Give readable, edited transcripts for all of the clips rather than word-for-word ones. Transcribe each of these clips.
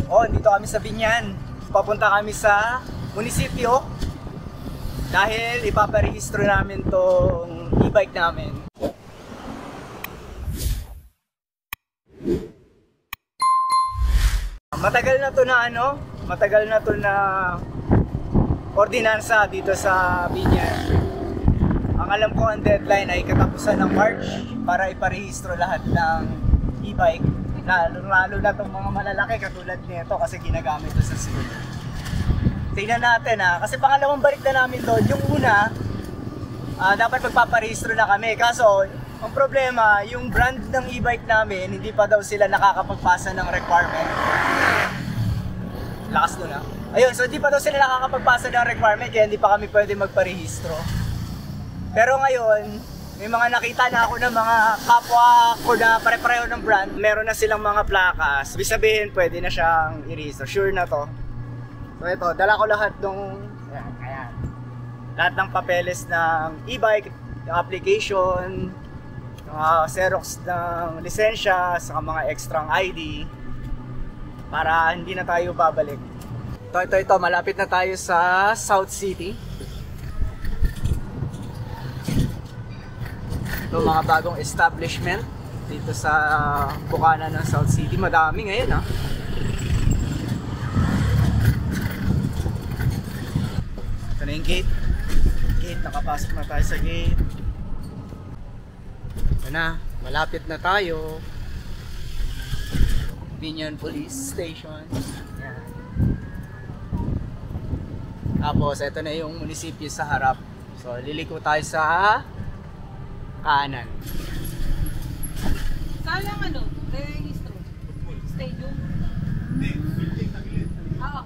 Oh, dito kami sa Binyan. Papunta kami sa munisipyo dahil ipaparehistro namin tong e-bike namin. Matagal na to na ordinansa dito sa Binyan. Ang alam ko ang deadline ay katapusan ng March para iparehistro lahat ng e-bike. Lalo na itong mga malalaki katulad nito kasi ginagamit ito sa school. Tingnan natin kasi pangalawang balik na namin doon. Yung una, dapat magpaparehistro na kami. Kaso, ang problema, yung brand ng e-bike namin, hindi pa daw sila nakakapagpasa ng requirement. Lakas doon Ayun, so hindi pa daw sila nakakapagpasa ng requirement kaya hindi pa kami pwede magparehistro. Pero ngayon, may mga nakita na ako ng mga kapwa ko na pare-pareho ng brand. Meron na silang mga plakas. Ibig sabihin, pwede na siyang i-register. Sure na to. So ito, dala ko lahat ng lahat ng papeles ng e-bike, yung application, Xerox ng lisensya, saka mga extrang ID para hindi na tayo babalik. Ito, malapit na tayo sa South City. Ito mga bagong establishment dito sa bukana ng South City. Madami ngayon Ito na yung gate. Nakapasok na tayo sa gate. Ito na, malapit na tayo. Binyan Police Station. Yan. Tapos ito na yung munisipyo sa harap. So liliko tayo sa kanan. Sayang rehistro. Stadium. Oo.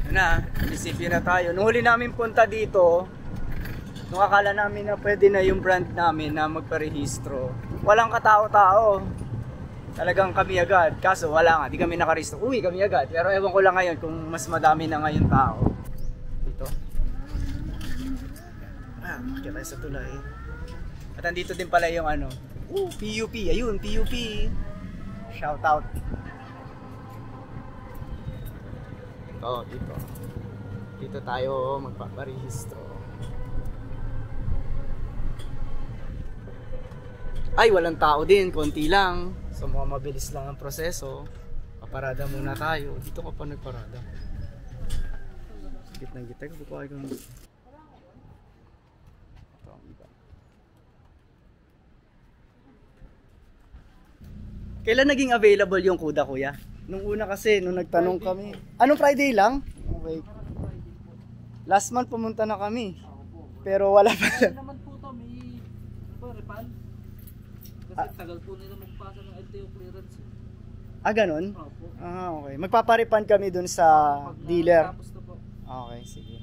Na, munisipyo na tayo. Nung huli namin punta dito, nung akala namin na pwede na yung brand namin na magparehistro, walang katao-tao. Talagang kami agad. Kaso wala nga, di kami nakarehistro. Uwi kami agad. Pero ewan ko lang ngayon kung mas madami na ngayon tao. Dito. Makikita tayo sa tulay. At andito din pala yung PUP. Ayun, PUP. Shout out. Dito. Dito tayo magpaparehistro. Ay, walang tao din. Konti lang. So, mukhang mabilis lang ang proseso. Paparada muna tayo. Dito ka pa nagparada. Gitna-gitna ko. Bukuha ko. Kailan naging available yung Kuda, kuya? Nung una kasi, nung nagtanong kami. Anong Friday lang? Okay. Last month pumunta na kami. Pero wala pa. Naman po ito, may repal. Kasi tagal po nila magpasa ng LTO clearance. Ganun? Opo. Okay. Magpaparipan kami dun sa dealer. Tapos na po. Okay, sige.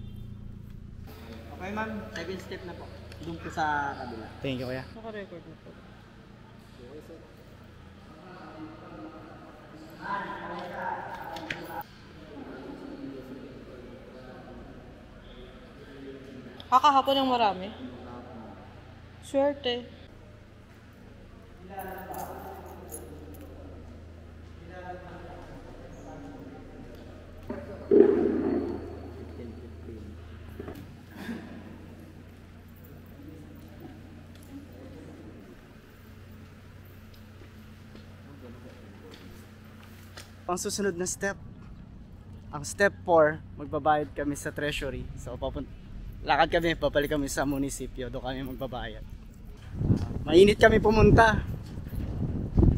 Okay ma'am, 7 step na po. Doon po sa kabila. Thank you, kuya. Naka-record na po. Kakahapon ng marami. Swerte. Ang susunod na step, ang step 4, magbabayad kami sa treasury. So lakad kami, papalik kami sa munisipyo, doon kami magbabayad. Mainit kami pumunta.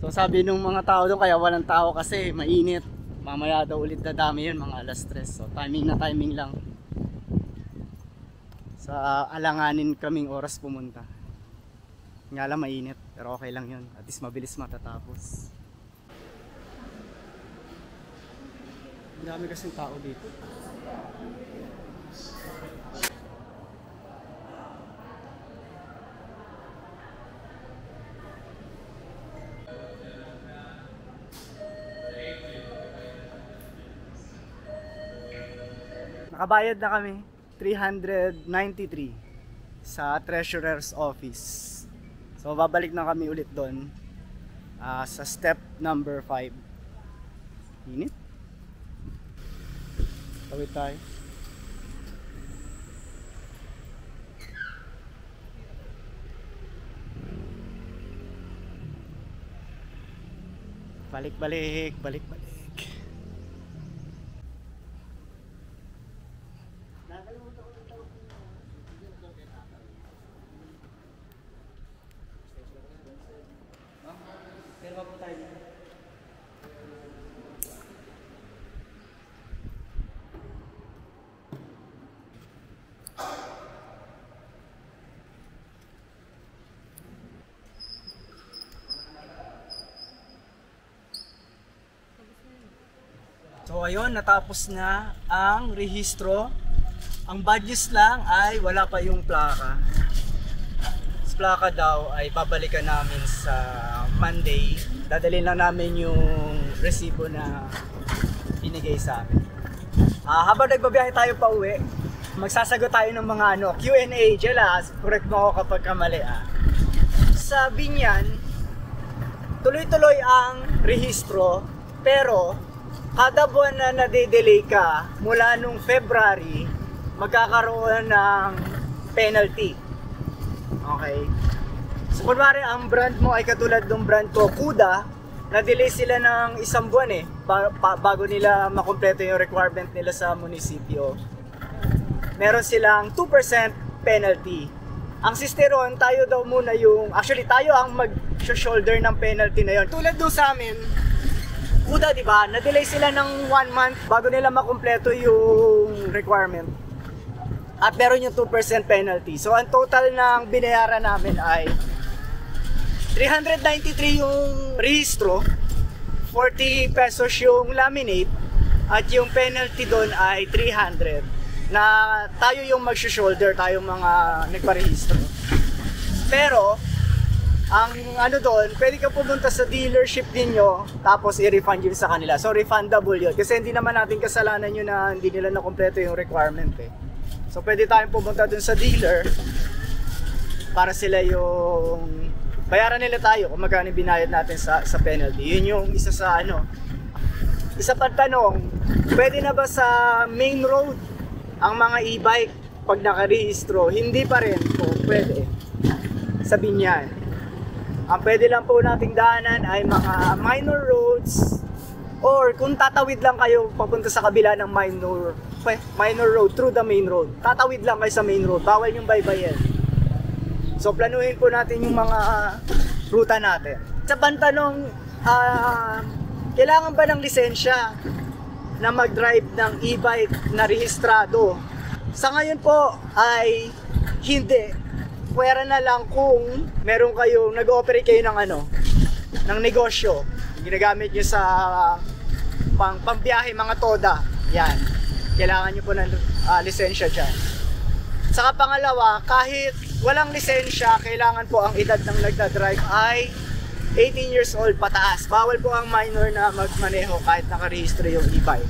So sabi nung mga tao doon, kaya walang tao kasi mainit. Mamaya daw ulit dadami yun, mga alas 3. So timing lang. Sa alanganin kaming oras pumunta. Nga lang mainit, pero okay lang yun. At least mabilis matatapos. Ang dami kasing tao dito. Nakabayad na kami, 393 sa Treasurer's Office. So babalik na kami ulit doon sa step number 5. Init. Tawid tayo. Balik-balik, balik-balik. So ayun, natapos na ang rehistro. Ang bad news lang ay wala pa yung plaka. Sa plaka daw ay babalikan namin sa Monday. Dadalhin lang namin yung resibo na binigay sa amin. Habang nagbabiyahe tayo pa uwi, magsasagot tayo ng mga Q&A. Jelas, correct mo ako kapag kamali. Sa Binyan, tuloy-tuloy ang rehistro, pero kada buwan na nade-delay ka mula nung February, magkakaroon ng penalty. Okay? So kunwari ang brand mo ay katulad ng brand ko, Kuda, na-delay sila ng isang buwan bago nila makumpleto yung requirement nila sa munisipyo. Meron silang 2% penalty. Ang sisteron, tayo daw muna tayo ang mag-shoulder ng penalty na yon. Tulad doon sa amin, Kuda, di ba? Na-delay sila ng 1 month bago nila makumpleto yung requirement. At meron yung 2% penalty. So, ang total ng binayaran namin ay 393 yung rehistro, 40 pesos yung laminate, at yung penalty doon ay 300. Na tayo yung mag-shoulder, tayo mga nagparehistro. Pero, ang doon, pwede ka pumunta sa dealership ninyo tapos i-refund yun sa kanila. So refundable yun kasi hindi naman natin kasalanan yun na hindi nila nakumpleto yung requirement So pwede tayong pumunta dun sa dealer para sila yung bayaran nila tayo kung magkano binayad natin sa penalty. Yun yung isa sa Isa pang tanong, pwede na ba sa main road ang mga e-bike pag nakarehistro? Hindi pa rin po pwede sa Binyan. Ang pwede lang po nating daanan ay mga minor roads, or kung tatawid lang kayo papunta sa kabila ng minor road through the main road. Tatawid lang kayo sa main road, bawal yung baybayin. So planuhin po natin yung mga ruta natin. Sa pantanong, kailangan ba ng lisensya na mag-drive ng e-bike na rehistrado? Sa ngayon po ay hindi. Pwera na lang kung meron kayo, nag-ooperate kayo ng negosyo. Ginagamit nyo sa pangbiyahe, mga toda. Yan. Kailangan nyo po ng lisensya dyan. Saka pangalawa, kahit walang lisensya, kailangan po ang edad ng nagdadrive ay 18 years old pataas. Bawal po ang minor na magmaneho kahit nakarehistro yung e-bike.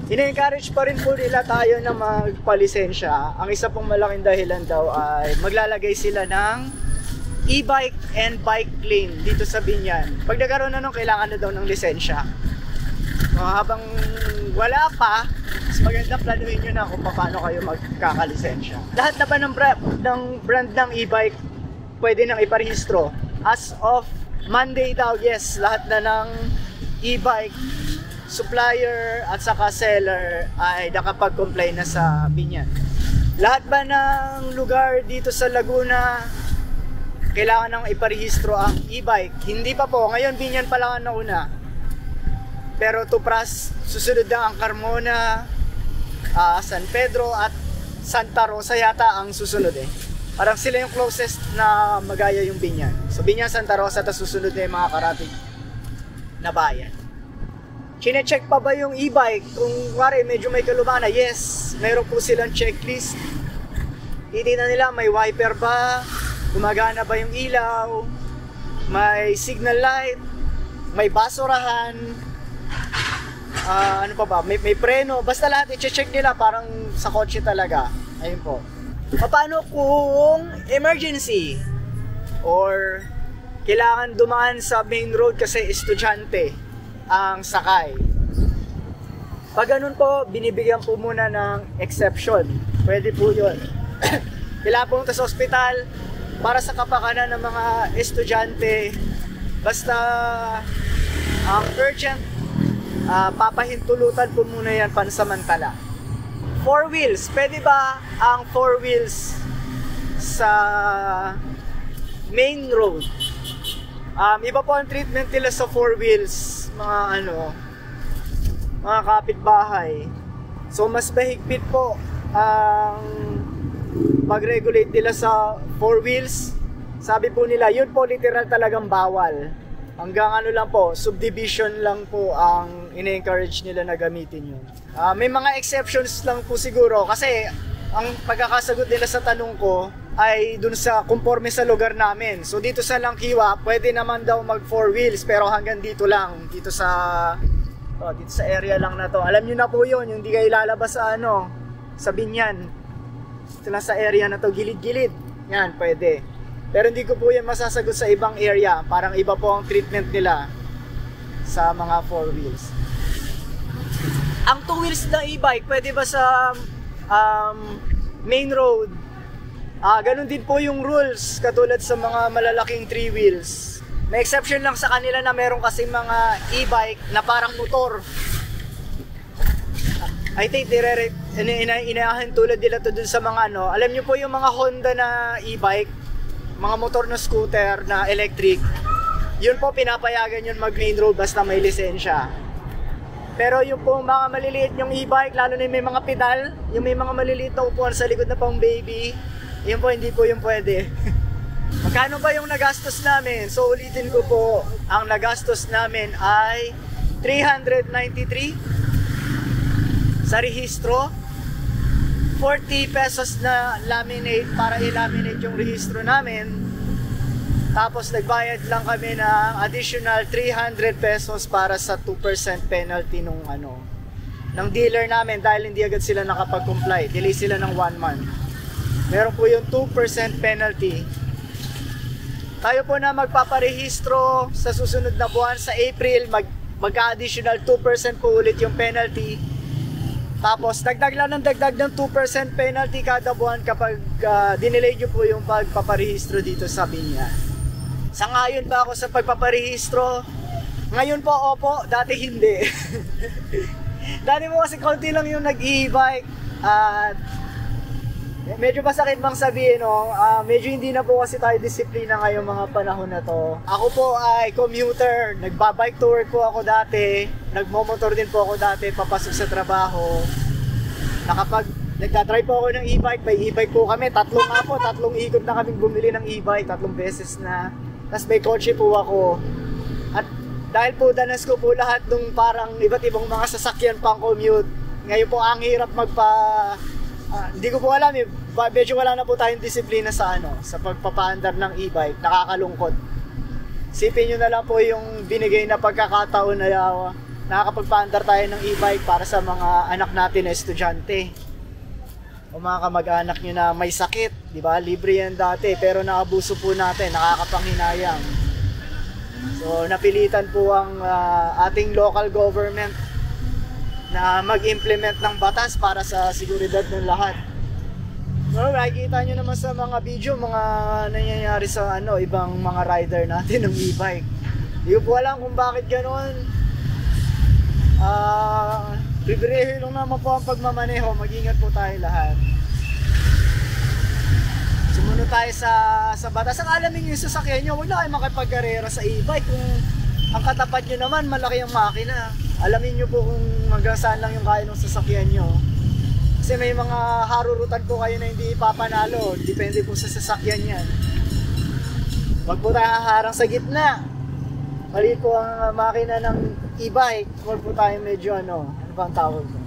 Ina-encourage pa rin po nila tayo na magpalisensya. Ang isa pong malaking dahilan daw ay maglalagay sila ng e-bike and bike lane dito sa Binyan. Pag nagkaroon na kailangan na daw ng lisensya. Habang wala pa, mas maganda planuhin nyo na kung paano kayo magkakalisensya. Lahat na ba ng brand ng e-bike pwede nang iparehistro? As of Monday daw, yes, lahat na ng e-bike supplier at saka seller ay nakapag-comply na sa Binyan. Lahat ba ng lugar dito sa Laguna kailangan nang iparehistro ang e-bike? Hindi pa po. Ngayon Binyan pa lang ang nauna. Pero Tupras, susunod na ang Carmona, San Pedro at Santa Rosa yata ang susunod Parang sila yung closest na magaya yung Binyan. So Binyan, Santa Rosa, at susunod na yung mga karating na bayan. Chine-check pa ba yung e-bike? Kung medyo may kalumana, yes, mayroon po silang checklist. Titignan nila, may wiper ba? Gumagana ba yung ilaw? May signal light? May basurahan? Ano pa ba? May preno? Basta lahat i-check nila parang sa kotse talaga. Ayun po. Paano kung emergency? or kailangan dumaan sa main road kasi estudyante ang sakay. Pag ganun po, binibigyan po muna ng exception. Pwede po yun. Kailangan pumunta sa ospital para sa kapakanan ng mga estudyante. Basta ang urgent, papahintulutan po muna yan pansamantala. 4 wheels, pwede ba ang 4 wheels sa main road? Iba po ang treatment nila sa 4 wheels, mga kapitbahay. So mas mahigpit po ang pag-regulate nila sa 4 wheels. Sabi po nila, yun po literal talagang bawal. Hanggang lang po, subdivision lang po ang ine-encourage nila na gamitin yun. May mga exceptions lang po siguro kasi ang pagkakasagot nila sa tanong ko ay dun sa conforme sa lugar namin. So dito sa Langkiwa, pwede naman daw mag 4 wheels pero hanggang dito lang, dito sa area lang na to. Alam niyo na po 'yon, yung di kayo lalabas sa sa Binyan. Dito lang sa area na to, gilid-gilid. Yan, pwede. Pero hindi ko po yan masasagot sa ibang area. Parang iba po ang treatment nila sa mga 4 wheels. Ang 2 wheels na e-bike, pwede ba sa main road? Ganun din po yung rules katulad sa mga malalaking 3 wheels. May exception lang sa kanila na meron kasi mga e-bike na parang motor. I think inaahin tulad nila to dun sa mga alam nyo po yung mga Honda na e-bike, mga motor na scooter na electric. Yun po pinapayagan yun mag main road basta may lisensya. Pero yung po mga maliliit yung e-bike, lalo na yung may mga pedal, yung may mga maliliit na upuan sa likod na pang baby, yun po, hindi po yung pwede. Magkano ba yung nagastos namin? So ulitin ko po, ang nagastos namin ay 393 sa rehistro, 40 pesos na laminate para i-laminate yung rehistro namin. Tapos nagbayad lang kami ng additional 300 pesos para sa 2% penalty ng dealer namin dahil hindi agad sila nakapag-comply. Delay sila ng 1 month. Meron po yung 2% penalty. Tayo po na magpaparehistro sa susunod na buwan sa April, magka-additional 2% po ulit yung penalty. Tapos dagdag lang ng 2% penalty kada buwan kapag dinelay nyo po yung pagpaparehistro dito sa Binyan. Sa ngayon ba ako sa pagpaparehistro? Ngayon po, opo, dati hindi. Dati po kasi konti lang yung nag-e-bike at medyo masakit bang sabihin, medyo hindi na po kasi tayo disiplina ngayong mga panahon na to. Ako po ay commuter, nagbabike to work po ako dati, nagmomotor din po ako dati, papasok sa trabaho. Nagdadrive po ako ng e-bike, may e-bike po kami, tatlong ikot na kaming bumili ng e-bike, 3 beses na. Tapos may kotse po ako. At dahil po danas ko po lahat ng parang iba't ibang mga sasakyan pang commute, ngayon po ang hirap hindi ko po alam medyo wala na po tayong disiplina sa pagpapaandar ng e-bike, nakakalungkot. Sipin nyo na lang po yung binigay na pagkakataon na nakakapagpaandar tayo ng e-bike para sa mga anak natin na estudyante o mga kamag-anak nyo na may sakit, di ba? Libre yan dati pero naabuso po natin, nakakapanghinayang. So napilitan po ang ating local government na mag-implement ng batas para sa seguridad ng lahat. So, makikita nyo naman sa mga video, mga nangyayari sa ibang mga rider natin ng e-bike. Hindi ko po alam kung bakit ganoon. Libre lang naman po ang pagmamaneho, mag-ingat po tayo lahat. Sumunod tayo sa batas. Ang alamin nyo yung sasakyan nyo, huwag na kayo makipagkarera sa e-bike. Kung ang katapat nyo naman, malaki ang makina. Alamin nyo po kung hanggang saan lang yung kaya ng sasakyan nyo. Kasi may mga harurutan po kayo na hindi ipapanalo. Depende po sa sasakyan yan. Huwag po tayo haharang sa gitna. Mali po ang makina ng e-bike. Huwag po tayo medyo ano bang tawag mo?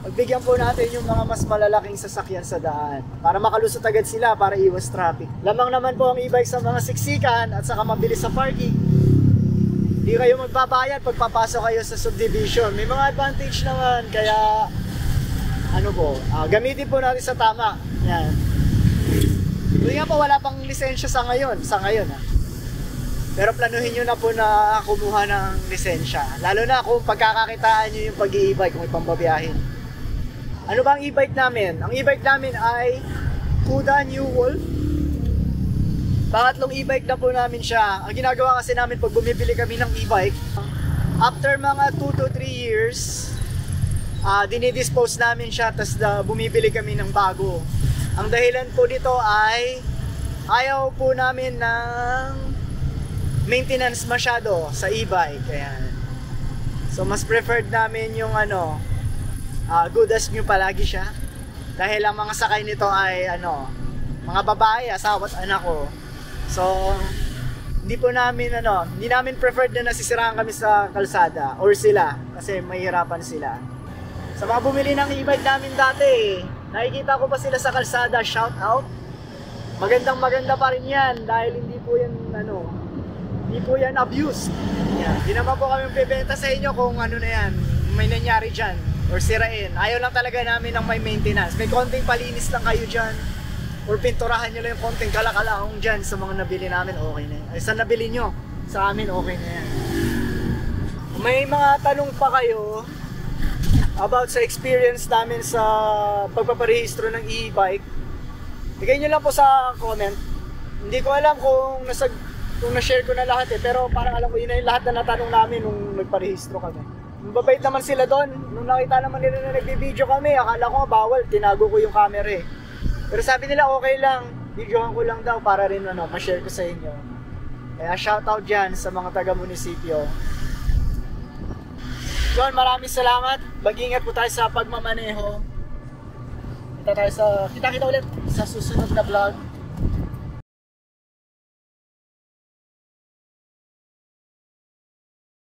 Pagbigyan po natin yung mga mas malalaking sasakyan sa daan para makalusot agad sila para iwas traffic. Lamang naman po ang e-bike sa mga siksikan at saka mabilis sa parking. Hindi kayo magbabayad pag papasok kayo sa subdivision. May mga advantage naman kaya gamitin po natin sa tama. Yan. Buti nga po, wala pang lisensya sa ngayon ha. Pero planuhin nyo na po na kumuha ng lisensya. Lalo na kung pagkakakitaan nyo yung pag-i-e-bike kung ipambabiyahin. Ano ba ang e-bike namin? Ang e-bike namin ay Kuda New Wolf. Pangatlong e-bike na po namin siya. Ang ginagawa kasi namin pag bumibili kami ng e-bike, after mga 2 to 3 years, dinidispose namin siya, tapos bumibili kami ng bago. Ang dahilan po dito ay ayaw po namin ng maintenance masyado sa e-bike. Ayan. So mas preferred namin yung good as new palagi siya. Dahil ang mga sakay nito ay mga babae, asawa at anak ko. So hindi namin preferred na nasisiraan kami sa kalsada or sila kasi mahihirapan sila. Sa mga bumili ng e-bike namin dati, nakikita ko pa sila sa kalsada, shout out. Maganda pa rin yan dahil hindi po yan abused. Yan. Hindi naman po kami bibenta sa inyo kung may nangyari dyan or sirain. Ayaw lang talaga namin ng may maintenance. May konting palinis lang kayo dyan or pinturahan nyo lang yung konting kalakalaong dyan sa mga nabili namin, okay na yan. Ay, sa nabili nyo, sa amin okay na yan. May mga tanong pa kayo about sa experience namin sa pagpaparehistro ng e-bike, bigay nyo lang po sa comment. Hindi ko alam kung na-share ko na lahat pero parang alam ko yun na yung lahat na natanong namin nung nagparehistro kami. Mababait naman sila doon. Nung nakita naman nila na nagbibideo kami, akala ko bawal, tinago ko yung camera eh. Pero sabi nila okay lang, videohan ko lang daw para rin ma-share ko sa inyo. Kaya shoutout dyan sa mga taga-munisipyo. John, maraming salamat. Mag-ingat po tayo sa pagmamaneho. Kita ulit sa susunod na vlog.